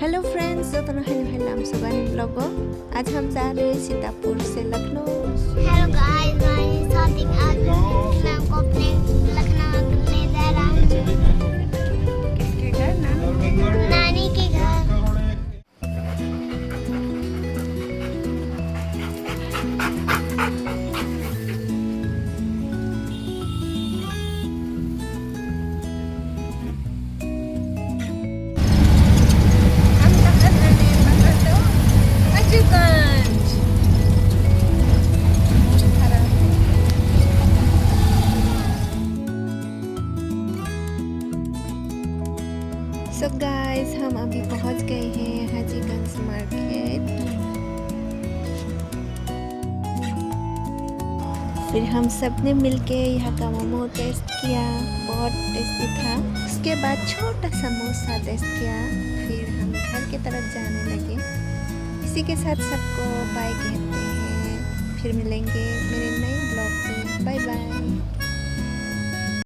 Hello friends, जो तो hello सुगानी blog. आज हम जा रहे हैं सीतापुर से लखनऊ। हेलो गाइस, मैं सादिक। आज मैं आपको अपने लखनऊ ले जा रहा हूँ। किसके घर? नानी के घर। हम जा रहे हैं अजूगंज। सो गाइस, हम अभी पहुंच गए हैं हाजीगंज मार्केट। फिर हम सब ने मिलके यहाँ का मोमो टेस्ट किया, बहुत टेस्टी था। उसके बाद छोटा समोसा टेस्ट किया। फिर हम घर की तरफ जाने लगे। इसी के साथ सबको बाय कहते हैं। फिर मिलेंगे।